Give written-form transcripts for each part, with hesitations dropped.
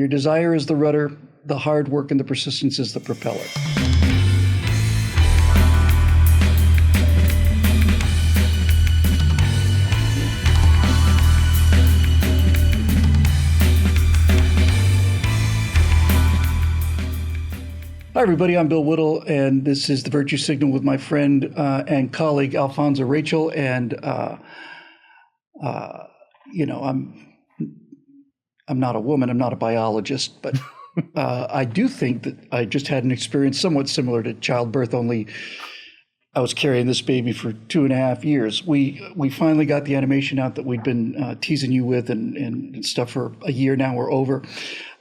Your desire is the rudder, the hard work and the persistence is the propeller. Hi, everybody. I'm Bill Whittle, and this is the Virtue Signal with my friend and colleague, Whittle and Zo Rachel. And, I'm not a woman. I'm not a biologist, but I do think that I just had an experience somewhat similar to childbirth, only I was carrying this baby for 2.5 years. We finally got the animation out that we'd been teasing you with and stuff for a year now. We're over.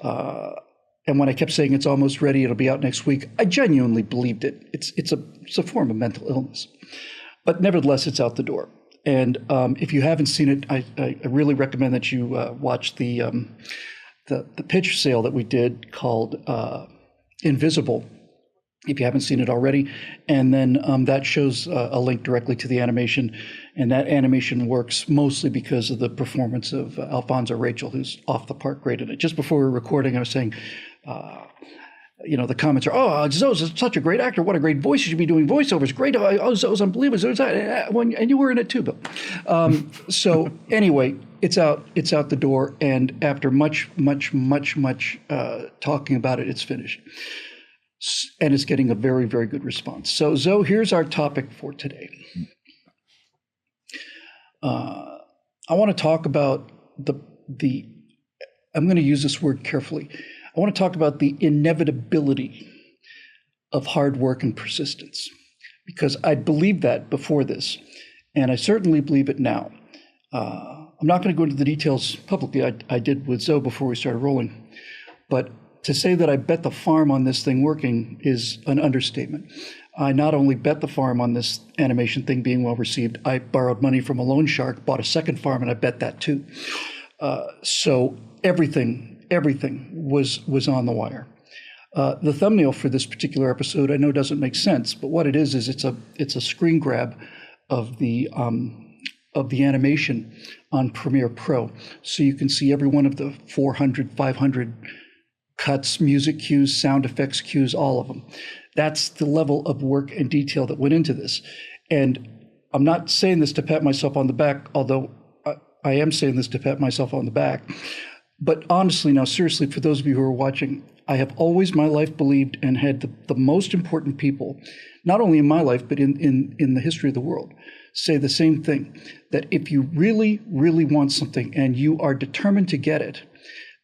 And when I kept saying it's almost ready, it'll be out next week, I genuinely believed it. It's a form of mental illness, but nevertheless, it's out the door. And if you haven't seen it, I really recommend that you watch the pitch sale that we did called Invisible, if you haven't seen it already. And then that shows a link directly to the animation. And that animation works mostly because of the performance of Whittle and Zo Rachel, who's off the park great in it. Just before we were recording, I was saying, the comments are, oh, Zo's such a great actor. What a great voice. You should be doing voiceovers. Great. Oh, Zo's unbelievable. And you were in it too, Bill. So anyway, it's out the door. And after much talking about it, it's finished. And it's getting a very, very good response. So Zo, here's our topic for today. I want to talk about I'm going to use this word carefully. I want to talk about the inevitability of hard work and persistence, because I believed that before this, and I certainly believe it now. I'm not going to go into the details publicly. I did with Zo before we started rolling, but to say that I bet the farm on this thing working is an understatement. I not only bet the farm on this animation thing being well received, I borrowed money from a loan shark, bought a second farm, and I bet that too. So everything was on the wire. The thumbnail for this particular episode I know doesn't make sense, but what it is it's a screen grab of the animation on Premiere Pro, so you can see every one of the 400, 500 cuts, music cues, sound effects cues, all of them. That's the level of work and detail that went into this. And I'm not saying this to pat myself on the back, although I am saying this to pat myself on the back. But honestly, now seriously, for those of you who are watching, I have always my life believed and had the most important people, not only in my life, but in the history of the world, say the same thing, that if you really, really want something and you are determined to get it,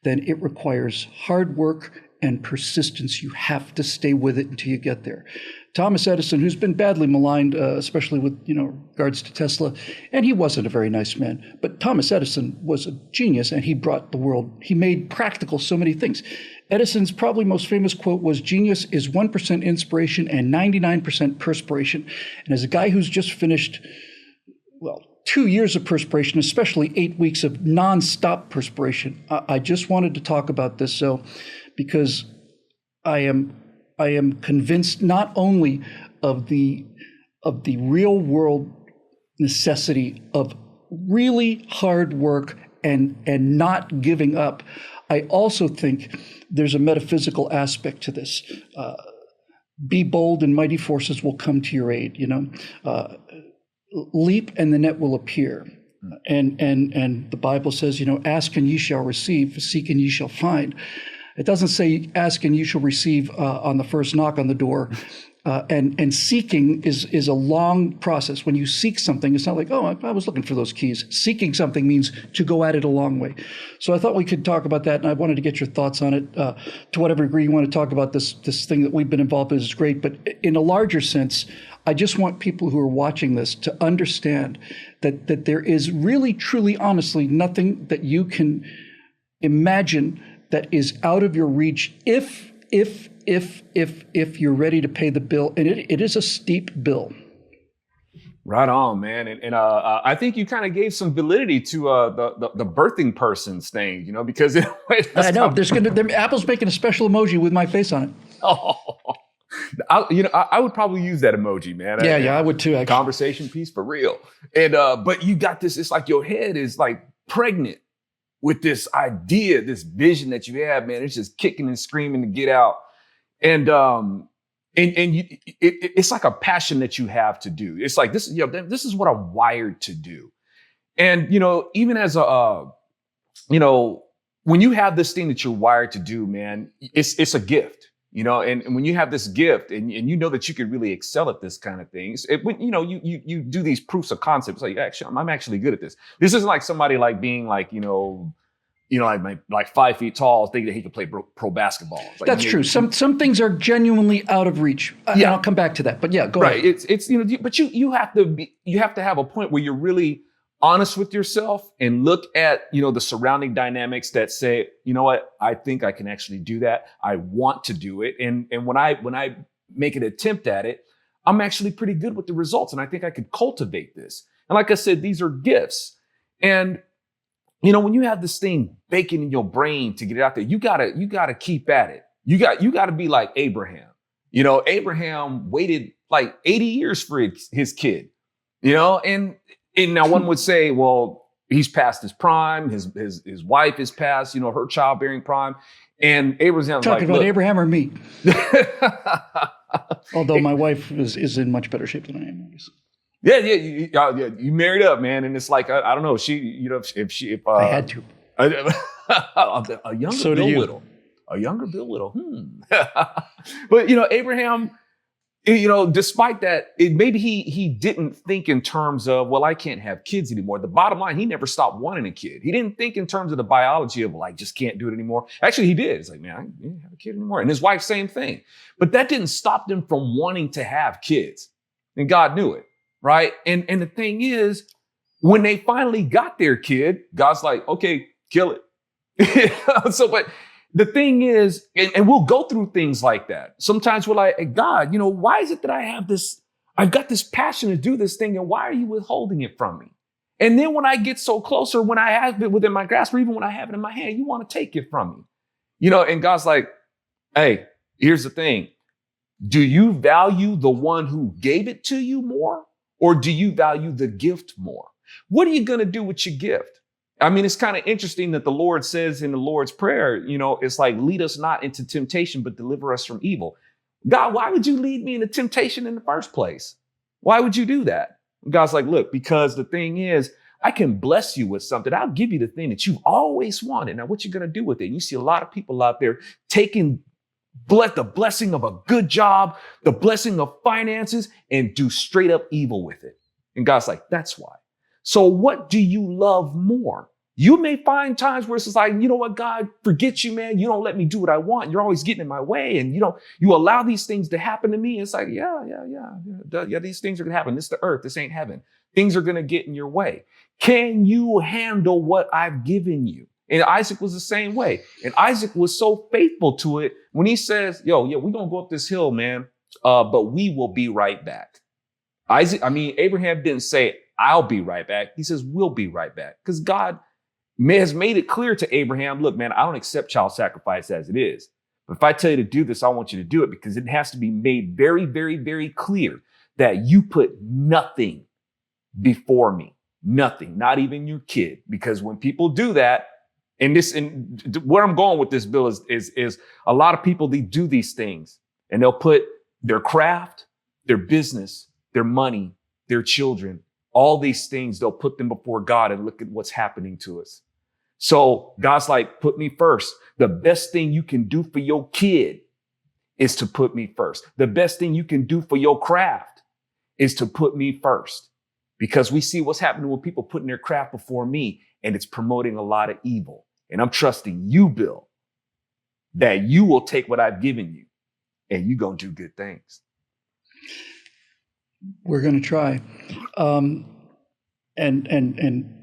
then it requires hard work and persistence. You have to stay with it until you get there. Thomas Edison, who's been badly maligned, especially with regards to Tesla, and he wasn't a very nice man, but Thomas Edison was a genius, and he made practical so many things. Edison's probably most famous quote was, "Genius is 1% inspiration and 99% perspiration." And as a guy who's just finished, 2 years of perspiration, especially 8 weeks of nonstop perspiration, I just wanted to talk about this, because I am convinced not only of the real world necessity of really hard work and not giving up. I also think there's a metaphysical aspect to this. Be bold and mighty forces will come to your aid, leap and the net will appear. And the Bible says, ask and ye shall receive, seek and ye shall find. It doesn't say ask and you shall receive on the first knock on the door. And seeking is a long process. When you seek something, it's not like, oh, I was looking for those keys. Seeking something means to go at it a long way. So I thought we could talk about that, and I wanted to get your thoughts on it. To whatever degree you want to talk about this thing that we've been involved in is great. But in a larger sense, I just want people who are watching this to understand that there is really, truly, honestly, nothing that you can imagine that is out of your reach if you're ready to pay the bill. And it is a steep bill. Right on, man. And I think you kind of gave some validity to the birthing person's thing, because I know Apple's making a special emoji with my face on it. Oh, I would probably use that emoji, man. Yeah, I would too. Actually. Conversation piece for real. And but you got this. It's like your head is like pregnant with this idea, this vision that you have, man. It's just kicking and screaming to get out. And it's like a passion that you have to do. It's like this, this is what I'm wired to do. And, even as when you have this thing that you're wired to do, man, it's a gift, and when you have this gift and you know that you could really excel at this kind of things, when, you do these proofs of concepts, like, actually, I'm actually good at this. This isn't like somebody like being like, like 5 feet tall, thinking that he could play pro basketball. Like, that's true. Some things are genuinely out of reach. And I'll come back to that. But yeah, go ahead. Right. It's but you have to have a point where you're really honest with yourself and look at, the surrounding dynamics that say, you know what, I think I can actually do that. I want to do it. And when I make an attempt at it, I'm actually pretty good with the results. And I think I could cultivate this. And like I said, these are gifts. And when you have this thing baking in your brain to get it out there, you gotta keep at it. You gotta be like Abraham. Abraham waited like 80 years for his kid. And now one would say, well, he's past his prime. His wife is past, her childbearing prime. And Abraham's talking like, about Abraham or me? Although my wife is in much better shape than I am, obviously. Yeah, you married up, man, and it's like I don't know. She, if I had to, a younger so Bill Whittle, But Abraham, despite that, maybe he didn't think in terms of, well, I can't have kids anymore. The bottom line, he never stopped wanting a kid. He didn't think in terms of the biology of like just can't do it anymore. Actually, he did. It's like, man, I can't have a kid anymore. And his wife, same thing. But that didn't stop them from wanting to have kids, and God knew it. Right. And the thing is, when they finally got their kid, God's like, okay, kill it. But the thing is, and we'll go through things like that. Sometimes we're like, hey, God, why is it that I've got this passion to do this thing, and why are you withholding it from me? And then when I get so closer, when I have it within my grasp, or even when I have it in my hand, you want to take it from me. And God's like, hey, here's the thing. Do you value the one who gave it to you more? Or do you value the gift more? What are you going to do with your gift? I mean, it's kind of interesting that the Lord says in the Lord's Prayer, it's like, lead us not into temptation, but deliver us from evil. God, why would you lead me into temptation in the first place? Why would you do that? And God's like, look, because the thing is, I can bless you with something. I'll give you the thing that you've always wanted. Now, what you going to do with it? And you see a lot of people out there taking the blessing of a good job, the blessing of finances, and do straight up evil with it. And God's like, that's why. So what do you love more? You may find times where it's just like, you know what, God, forget you, man. You don't let me do what I want. You're always getting in my way. And you allow these things to happen to me. It's like, yeah, these things are going to happen. This is the earth. This ain't heaven. Things are going to get in your way. Can you handle what I've given you? And Isaac was the same way. And Isaac was so faithful to it when he says, we're going to go up this hill, man, but we will be right back. Abraham didn't say, I'll be right back. He says, we'll be right back. Because God has made it clear to Abraham, look, man, I don't accept child sacrifice as it is. But if I tell you to do this, I want you to do it, because it has to be made very, very, very clear that you put nothing before me. Nothing, not even your kid. Because when people do that, and where I'm going with this, Bill, is a lot of people, they do these things and they'll put their craft, their business, their money, their children, all these things, they'll put them before God, and look at what's happening to us. So God's like, put me first. The best thing you can do for your kid is to put me first. The best thing you can do for your craft is to put me first. Because we see what's happening with people putting their craft before me, and it's promoting a lot of evil. And I'm trusting you, Bill, that you will take what I've given you and you're going to do good things. We're going to try. And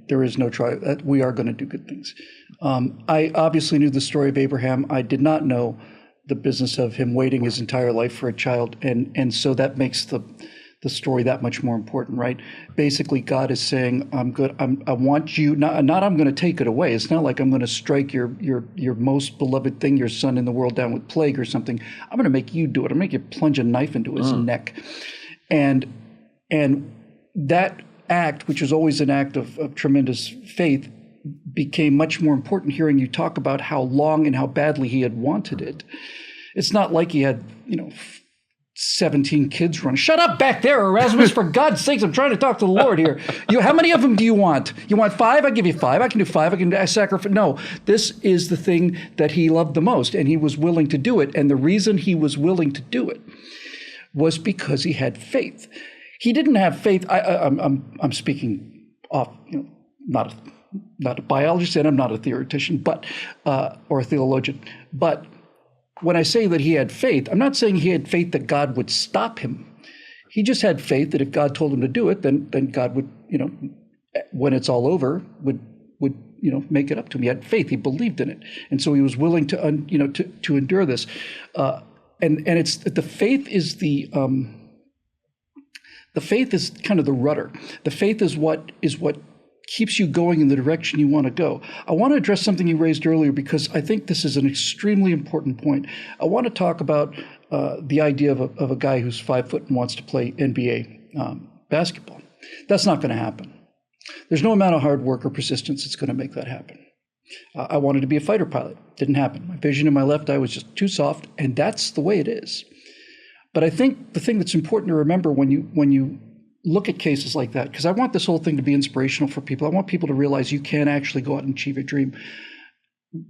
there is no try. We are going to do good things. I obviously knew the story of Abraham. I did not know the business of him waiting his entire life for a child. And so that makes the story that much more important, right? Basically, God is saying, I'm good. I want you, not I'm going to take it away. It's not like I'm going to strike your most beloved thing, your son in the world, down with plague or something. I'm going to make you do it. I'm going to make you plunge a knife into his neck. And that act, which is always an act of tremendous faith, became much more important hearing you talk about how long and how badly he had wanted it. It's not like he had, 17 kids running. Shut up back there, Erasmus, for God's sakes. I'm trying to talk to the Lord here. How many of them do you want? You want 5? I give you 5. I can do 5. I sacrifice. No, this is the thing that he loved the most, and he was willing to do it. And the reason he was willing to do it was because he had faith. He didn't have faith. I'm speaking off, not a biologist, and I'm not a theoretician, but or a theologian. But when I say that he had faith, I'm not saying he had faith that God would stop him. He just had faith that if God told him to do it, then God would, when it's all over, would make it up to him. He had faith. He believed in it, and so he was willing to endure this. And it's the faith is the faith is kind of the rudder. The faith is what keeps you going in the direction you want to go. I want to address something you raised earlier because I think this is an extremely important point. I want to talk about the idea of a guy who's 5 foot and wants to play NBA basketball. That's not going to happen. There's no amount of hard work or persistence that's going to make that happen. I wanted to be a fighter pilot. Didn't happen. My vision in my left eye was just too soft, and that's the way it is. But I think the thing that's important to remember when you look at cases like that, because I want this whole thing to be inspirational for people. I want people to realize you can actually go out and achieve your dream.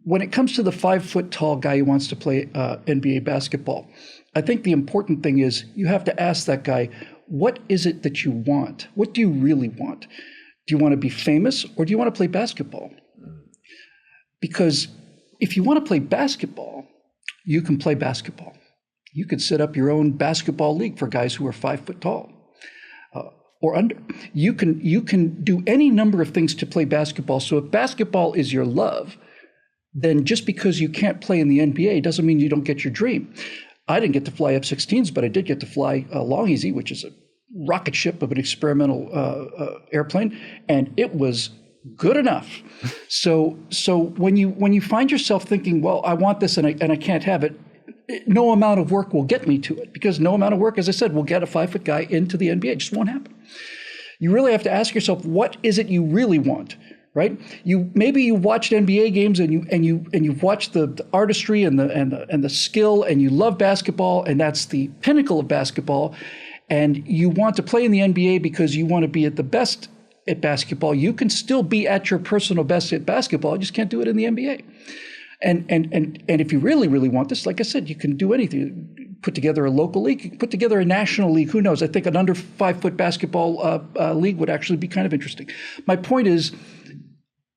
When it comes to the 5 foot tall guy who wants to play NBA basketball, I think the important thing is you have to ask that guy, what is it that you want? What do you really want? Do you want to be famous or do you want to play basketball? Because if you want to play basketball, you can play basketball. You could set up your own basketball league for guys who are 5 foot tall. Or under. You can do any number of things to play basketball. So if basketball is your love, then just because you can't play in the NBA doesn't mean you don't get your dream. I didn't get to fly F-16s, but I did get to fly Long Easy, which is a rocket ship of an experimental airplane, and it was good enough. So when you find yourself thinking, well, I want this and I can't have it, no amount of work will get me to it, because no amount of work, as I said, will get a 5 foot guy into the NBA. It just won't happen. You really have to ask yourself, what is it you really want, right? Maybe you watched NBA games and you've watched the artistry and the skill, and you love basketball, and that's the pinnacle of basketball, and you want to play in the NBA because you want to be at the best at basketball. You can still be at your personal best at basketball, you just can't do it in the NBA. And if you really, really want this, like I said, you can do anything. Put together a local league, you can put together a national league. Who knows? I think an under 5 foot basketball league would actually be kind of interesting. My point is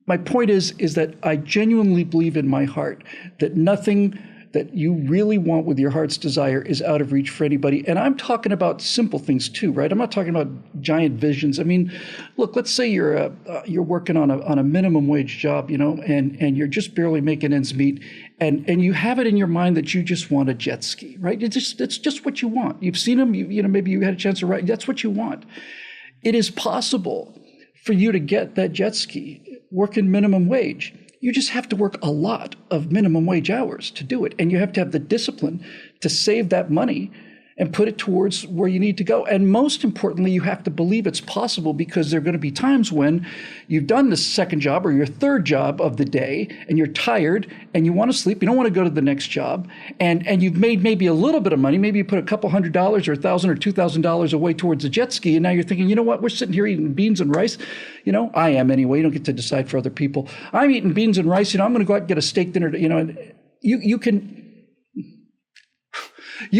that I genuinely believe in my heart that nothing that you really want with your heart's desire is out of reach for anybody. And I'm talking about simple things too, right? I'm not talking about giant visions. I mean, look, let's say you're working on a minimum wage job, and you're just barely making ends meet, and you have it in your mind that you just want a jet ski, right? It's just what you want. You've seen them, maybe you had a chance to ride. That's what you want. It is possible for you to get that jet ski working minimum wage. You just have to work a lot of minimum wage hours to do it. And you have to have the discipline to save that money and put it towards where you need to go. And most importantly, you have to believe it's possible, because there are going to be times when you've done the second job or your third job of the day and you're tired and you want to sleep. You don't want to go to the next job. And you've made maybe a little bit of money. Maybe you put a couple $100 or $1,000 or $2,000 away towards a jet ski. And now you're thinking, you know what? We're sitting here eating beans and rice. I am anyway. You don't get to decide for other people. I'm eating beans and rice. I'm going to go out and get a steak dinner. You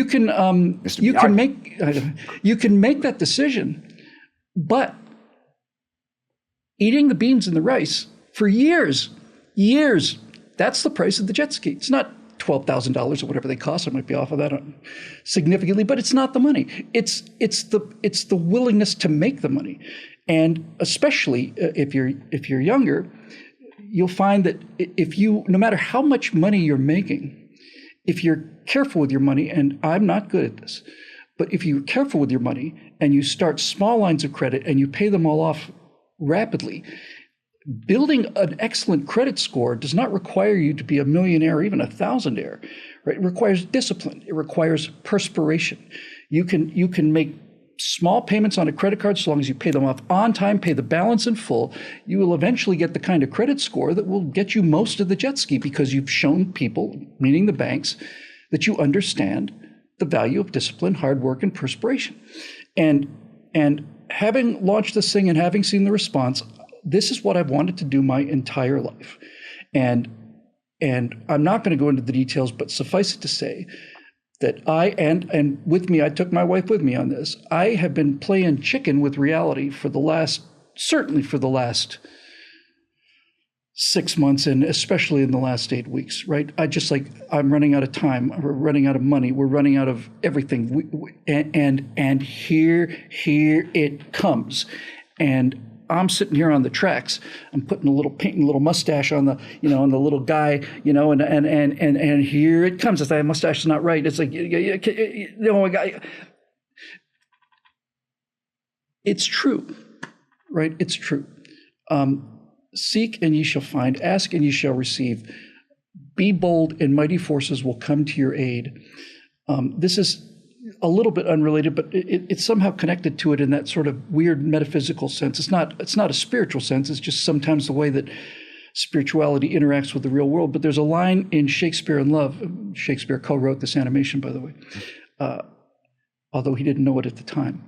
can make that decision, but eating the beans and the rice for years, that's the price of the jet ski. It's not $12,000 or whatever they cost. I might be off of that significantly, but it's not the money. It's the willingness to make the money. And especially if you're younger, you'll find that no matter how much money you're making, if you're careful with your money, and I'm not good at this, but if you're careful with your money and you start small lines of credit and you pay them all off rapidly, building an excellent credit score does not require you to be a millionaire or even a thousandaire, right? It requires discipline. It requires perspiration. You can make small payments on a credit card, so long as you pay them off on time, pay the balance in full, you will eventually get the kind of credit score that will get you most of the jet ski, because you've shown people, meaning the banks, that you understand the value of discipline, hard work, and perspiration. And having launched this thing and having seen the response, this is what I've wanted to do my entire life. And I'm not going to go into the details, but suffice it to say that and with me, I took my wife with me on this. I have been playing chicken with reality certainly for the last 6 months, and especially in the last 8 weeks, right? I'm running out of time. We're running out of money. We're running out of everything. And here it comes. And I'm sitting here on the tracks. I'm painting a little mustache on the, on the little guy, and here it comes. It's like, mustache is not right. It's like, it's true, right? It's true. Seek and ye shall find, ask and ye shall receive. Be bold and mighty forces will come to your aid. This is a little bit unrelated, but it's somehow connected to it in that sort of weird metaphysical sense. It's not a spiritual sense. It's just sometimes the way that spirituality interacts with the real world. But there's a line in Shakespeare in Love. Shakespeare co-wrote this animation, by the way, although he didn't know it at the time.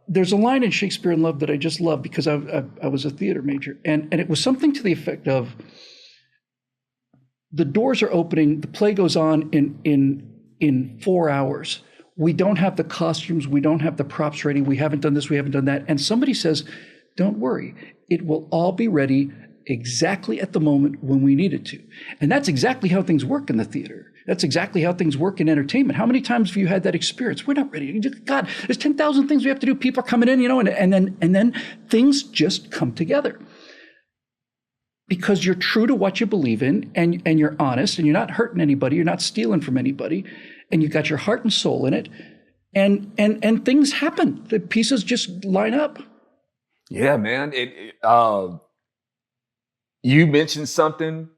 There's a line in Shakespeare in Love that I just love, because I was a theater major, and it was something to the effect of, the doors are opening, the play goes on in 4 hours. We don't have the costumes, we don't have the props ready, we haven't done this, we haven't done that. And somebody says, don't worry, it will all be ready exactly at the moment when we need it to. And that's exactly how things work in the theater. That's exactly how things work in entertainment. How many times have you had that experience? We're not ready. God, there's 10,000 things we have to do. People are coming in, and then things just come together. Because you're true to what you believe in, and you're honest, and you're not hurting anybody, you're not stealing from anybody, and you've got your heart and soul in it, and things happen. The pieces just line up. Yeah, man. You mentioned something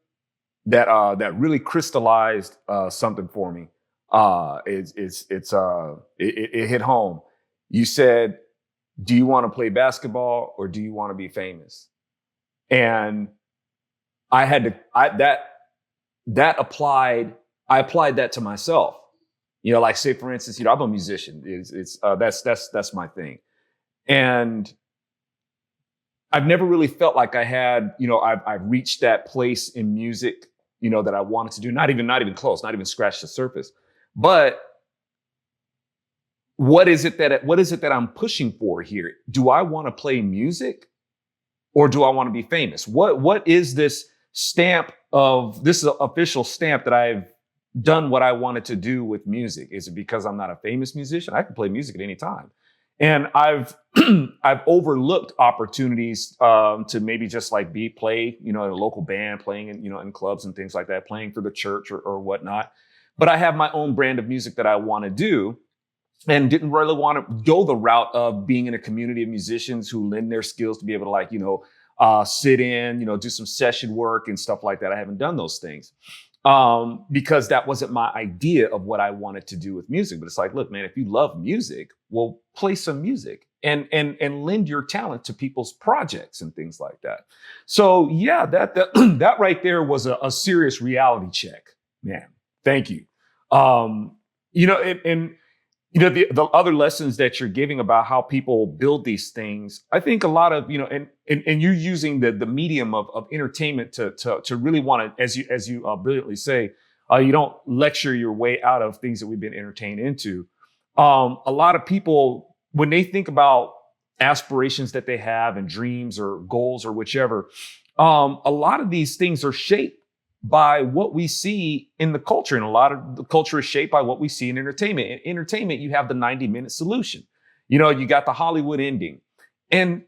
that really crystallized something for me. It hit home. You said, "Do you want to play basketball or do you want to be famous?" And I applied that to myself. Like, say for instance, I'm a musician. That's my thing, and I've never really felt like I had, I've reached that place in music, that I wanted to do. Not even close, not even scratched the surface. But what is it that I'm pushing for here? Do I want to play music, or do I want to be famous? What is this official stamp that I've done what I wanted to do with music? Is it because I'm not a famous musician? I can play music at any time. And I've overlooked opportunities to maybe just like play, in a local band, playing in clubs and things like that, playing for the church or whatnot. But I have my own brand of music that I want to do, and didn't really want to go the route of being in a community of musicians who lend their skills to be able to sit in, do some session work and stuff like that. I haven't done those things. Because that wasn't my idea of what I wanted to do with music. But it's like, look, man, if you love music, well, play some music and lend your talent to people's projects and things like that. So yeah, that right there was a serious reality check, man. Thank you. The other lessons that you're giving about how people build these things, I think a lot of, and you're using the medium of entertainment to really want to, as you brilliantly say, you don't lecture your way out of things that we've been entertained into. A lot of people, when they think about aspirations that they have and dreams or goals or whichever, a lot of these things are shaped by what we see in the culture. And a lot of the culture is shaped by what we see in entertainment. In entertainment, you have the 90-minute solution. You got the Hollywood ending. And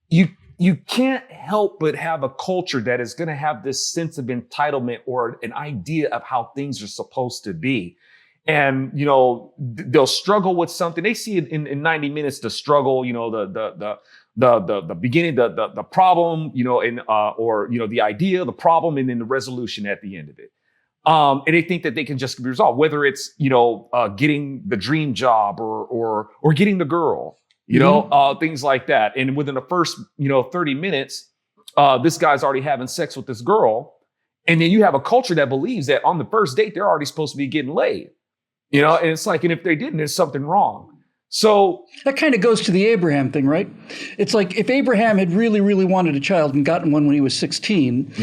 you can't help but have a culture that is going to have this sense of entitlement or an idea of how things are supposed to be. And, they'll struggle with something. They see it in 90 minutes, the struggle, the beginning, the problem, or the idea, the problem, and then the resolution at the end of it. And they think that they can just be resolved, whether it's, getting the dream job or getting the girl, things like that. And within the first, 30 minutes, this guy's already having sex with this girl. And then you have a culture that believes that on the first date, they're already supposed to be getting laid, and it's like, and if they didn't, there's something wrong. So that kind of goes to the Abraham thing, right? It's like if Abraham had really, really wanted a child and gotten one when he was 16,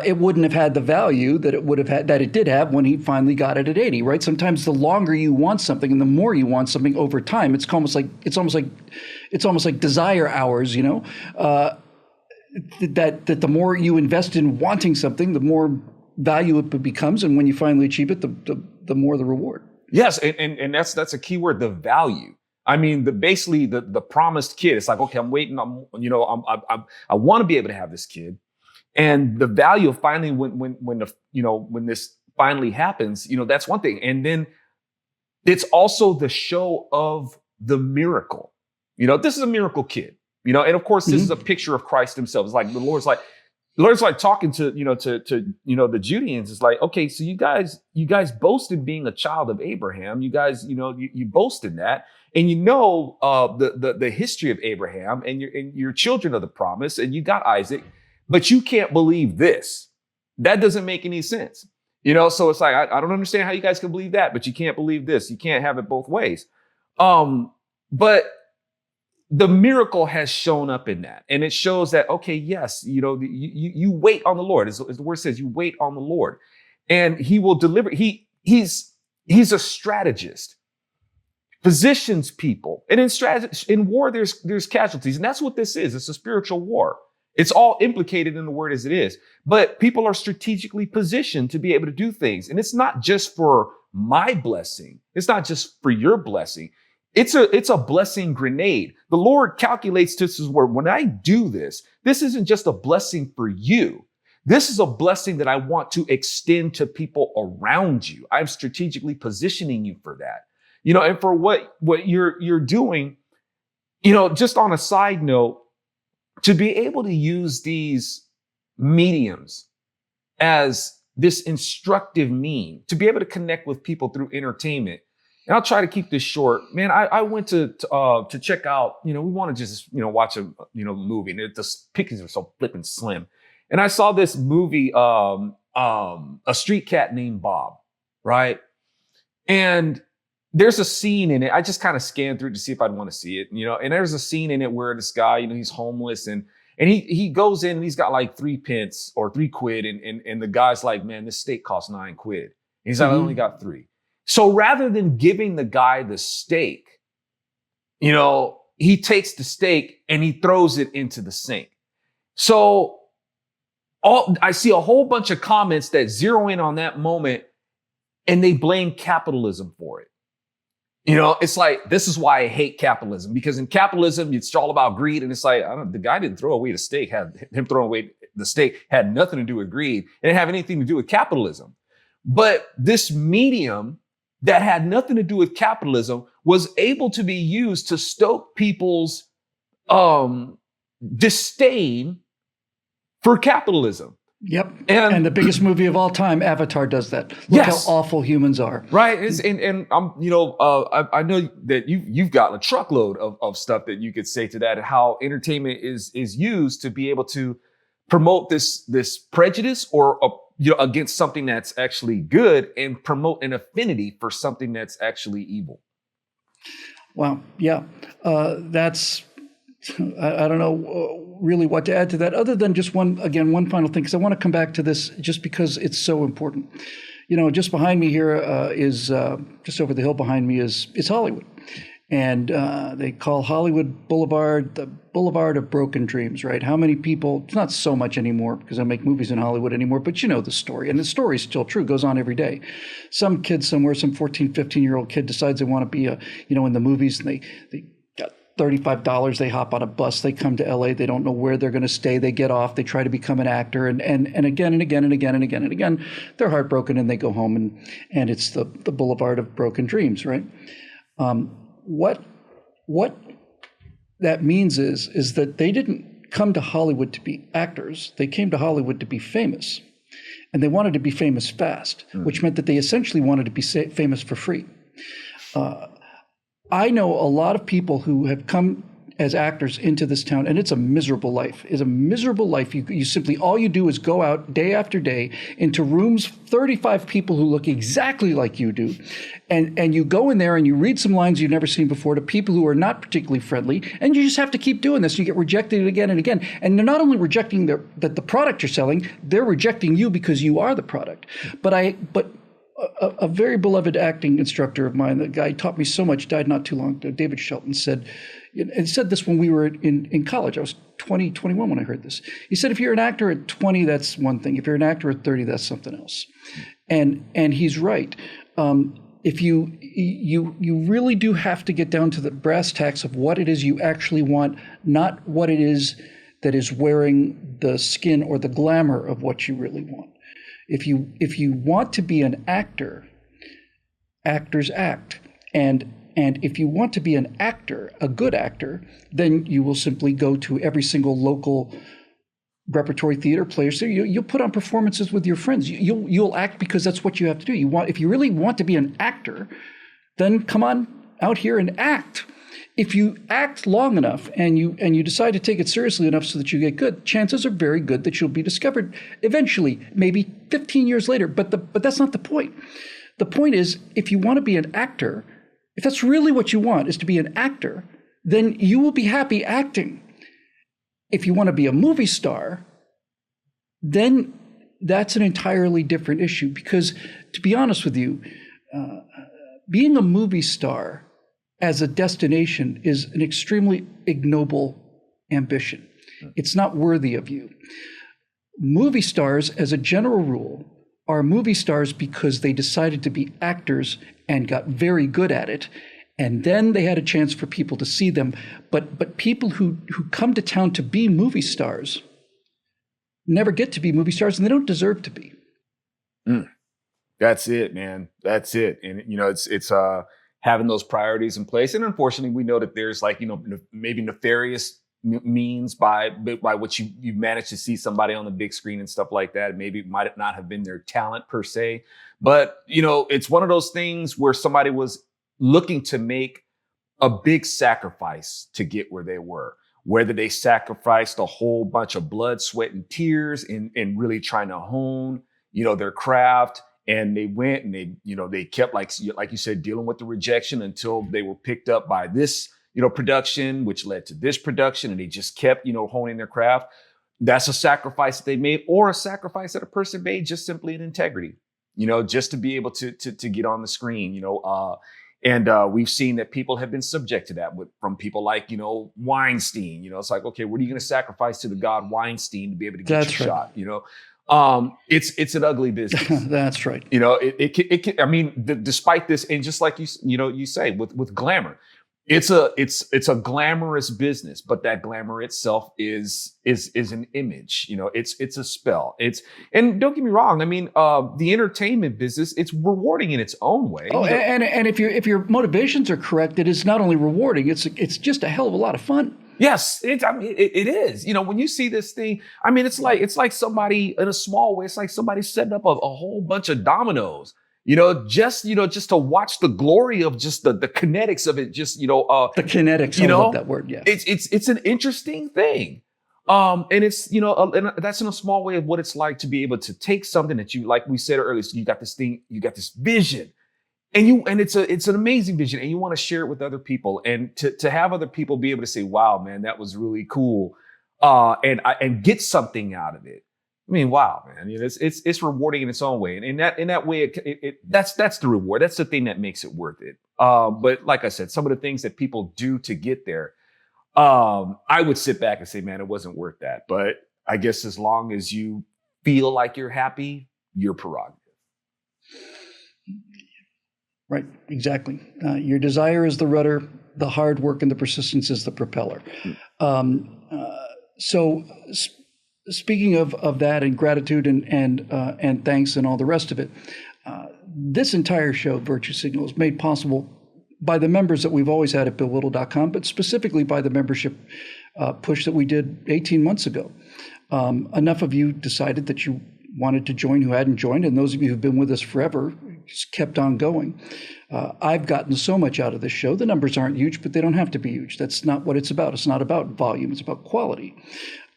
it wouldn't have had the value that it would have had, that it did have when he finally got it at 80, right? Sometimes the longer you want something and the more you want something over time, it's almost like desire hours, that the more you invest in wanting something, the more value it becomes, and when you finally achieve it, the more the reward. Yes, and that's a key word, the value. I mean, basically the promised kid. It's like, okay, I'm waiting. I want to be able to have this kid, and the value of finally when this finally happens, that's one thing. And then it's also the show of the miracle. This is a miracle kid. And of course, this is a picture of Christ Himself. It's like the Lord's like talking to the Judeans. It's like, okay, so you guys boasted being a child of Abraham. You guys, you boasted that. And the history of Abraham, and you're children of the promise, and you got Isaac, but you can't believe this. That doesn't make any sense. So it's like, I don't understand how you guys can believe that, but you can't believe this. You can't have it both ways. But the miracle has shown up in that. And it shows that, okay, yes, you wait on the Lord. As the word says, you wait on the Lord, and He will deliver. He's a strategist. Positions people. And in war, there's casualties. And that's what this is. It's a spiritual war. It's all implicated in the word as it is. But people are strategically positioned to be able to do things. And it's not just for my blessing. It's not just for your blessing. It's a blessing grenade. The Lord calculates this as where when I do this isn't just a blessing for you. This is a blessing that I want to extend to people around you. I'm strategically positioning you for that. And for what you're doing, just on a side note, to be able to use these mediums as this instructive mean, to be able to connect with people through entertainment. And I'll try to keep this short. Man, I went to check out, we want to just, watch a, movie, and the pickings are so flippin' slim. And I saw this movie, A Street Cat Named Bob, right? And there's a scene in it. I just kind of scanned through to see if I'd want to see it, and there's a scene in it where this guy, he's homeless, and he goes in and he's got like 3 pence or 3 quid. And the guy's like, man, this steak costs 9 quid. And he's like, I only got 3. So rather than giving the guy the steak, he takes the steak and he throws it into the sink. So I see a whole bunch of comments that zero in on that moment, and they blame capitalism for it. It's like, this is why I hate capitalism, because in capitalism, it's all about greed. And it's like, the guy didn't throw away the steak. Him throwing away the steak had nothing to do with greed. It didn't have anything to do with capitalism. But this medium that had nothing to do with capitalism was able to be used to stoke people's disdain for capitalism. Yep. And the biggest movie of all time, Avatar, does that. Look how awful humans are. Right. And I'm, I know that you've got a truckload of stuff that you could say to that, how entertainment is used to be able to promote this prejudice or against something that's actually good, and promote an affinity for something that's actually evil. Wow. Yeah. That's, I don't know really what to add to that, other than just one final thing, because I want to come back to this just because it's so important. Just behind me here is just over the hill behind me is Hollywood. And they call Hollywood Boulevard the Boulevard of Broken Dreams, right? How many people, it's not so much anymore because I make movies in Hollywood anymore, but you know the story. And the story is still true, goes on every day. Some kid somewhere, some 14, 15-year-old kid decides they want to be in the movies, and they got $35, they hop on a bus, they come to LA, they don't know where they're going to stay, they get off, they try to become an actor, and again and again and again and again and again, they're heartbroken and they go home, and it's the Boulevard of Broken Dreams, right? What that means is that they didn't come to Hollywood to be actors. They came to Hollywood to be famous. and they wanted to be famous fast, which meant that they essentially wanted to be famous for free. I know a lot of people who have come as actors into this town, and it's a miserable life. It's a miserable life. You simply, all you do is go out day after day into rooms, 35 people who look exactly like you do, and you go in there and you read some lines you've never seen before to people who are not particularly friendly, and you just have to keep doing this. You get rejected again and again. And they're not only rejecting the product you're selling, they're rejecting you because you are the product. But a very beloved acting instructor of mine, the guy taught me so much, died not too long ago, David Shelton, said, and he said this when we were in college. I was 20, 21 when I heard this. He said, if you're an actor at 20, that's one thing. If you're an actor at 30, that's something else. And he's right. If you really do have to get down to the brass tacks of what it is you actually want, not what it is that is wearing the skin or the glamour of what you really want. If you want to be an actor, actors act. And if you want to be an actor, a good actor, then you will simply go to every single local repertory theater player. So you'll put on performances with your friends. You'll act because that's what you have to do. If you really want to be an actor, then come on out here and act. If you act long enough and you decide to take it seriously enough so that you get good, chances are very good that you'll be discovered eventually, maybe 15 years later. But that's not the point. The point is, if you want to be an actor, if that's really what you want, is to be an actor, then you will be happy acting. If you want to be a movie star, then that's an entirely different issue. Because to be honest with you, being a movie star as a destination is an extremely ignoble ambition. It's not worthy of you. Movie stars, as a general rule, are movie stars because they decided to be actors and got very good at it. And then they had a chance for people to see them. But people who come to town to be movie stars never get to be movie stars, and they don't deserve to be. That's it, man. That's it. And, it's having those priorities in place. And unfortunately, we know that there's maybe nefarious means by which you manage to see somebody on the big screen and stuff like that. Maybe it might not have been their talent per se, but it's one of those things where somebody was looking to make a big sacrifice to get where they were, whether they sacrificed a whole bunch of blood, sweat, and tears in really trying to hone, their craft. And they went and they kept, like you said, dealing with the rejection until they were picked up by this, production, which led to this production. And they just kept, honing their craft. That's a sacrifice that they made, or a sacrifice that a person made just simply in integrity, just to be able to get on the screen, And we've seen that people have been subject to that from people like, Weinstein. It's like, okay, what are you going to sacrifice to the god Weinstein to be able to get your shot? It's an ugly business. That's right. It can, I mean, despite this, and just like you say with glamour, it's a glamorous business, but that glamour itself is an image. It's a spell. And don't get me wrong. I mean, the entertainment business, it's rewarding in its own way. Oh, and if your motivations are correct, it is not only rewarding, it's just a hell of a lot of fun. Yes, it is. When you see this thing, I mean, it's like somebody in a small way. It's like somebody setting up a whole bunch of dominoes. Just to watch the glory of just the kinetics of it. Just the kinetics. I love that word. Yeah, it's an interesting thing. And it's and that's in a small way of what it's like to be able to take something that you, like we said earlier. So you got this thing, you got this vision. And it's an amazing vision, and you want to share it with other people, and to have other people be able to say, "Wow, man, that was really cool," and get something out of it. I mean, wow, man, it's rewarding in its own way, and in that way, that's the reward. That's the thing that makes it worth it. But like I said, some of the things that people do to get there, I would sit back and say, "Man, it wasn't worth that." But I guess as long as you feel like you're happy, your prerogative. Right, exactly. Your desire is the rudder, the hard work and the persistence is the propeller. So speaking of that, and gratitude and thanks and all the rest of it, this entire show, Virtue Signal, is made possible by the members that we've always had at BillWhittle.com, but specifically by the membership push that we did 18 months ago. Enough of you decided that you wanted to join who hadn't joined, and those of you who've been with us forever just kept on going. I've gotten so much out of this show. The numbers aren't huge, but they don't have to be huge. That's not what it's about. It's not about volume. It's about quality.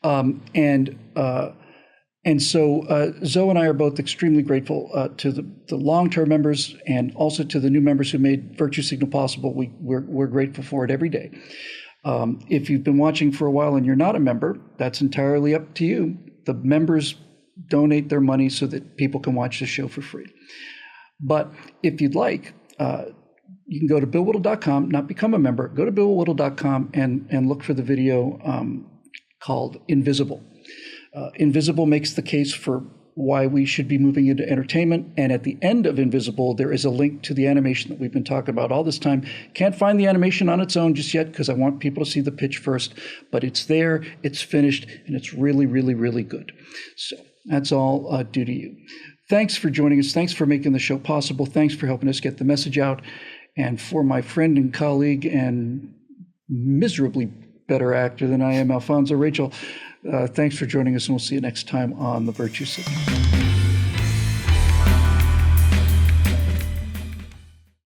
And so Zo and I are both extremely grateful to the long-term members and also to the new members who made Virtue Signal possible. We're grateful for it every day. If you've been watching for a while and you're not a member, that's entirely up to you. The members donate their money so that people can watch the show for free. But if you'd like, you can go to billwhittle.com, not become a member, go to billwhittle.com and look for the video called Invisible. Invisible makes the case for why we should be moving into entertainment. And at the end of Invisible, there is a link to the animation that we've been talking about all this time. Can't find the animation on its own just yet because I want people to see the pitch first, but it's there, it's finished, and it's really, really, really good. So that's all due to you. Thanks for joining us. Thanks for making the show possible. Thanks for helping us get the message out. And for my friend and colleague and miserably better actor than I am, Whittle and Zo Rachel, thanks for joining us, and we'll see you next time on The Virtue Signal.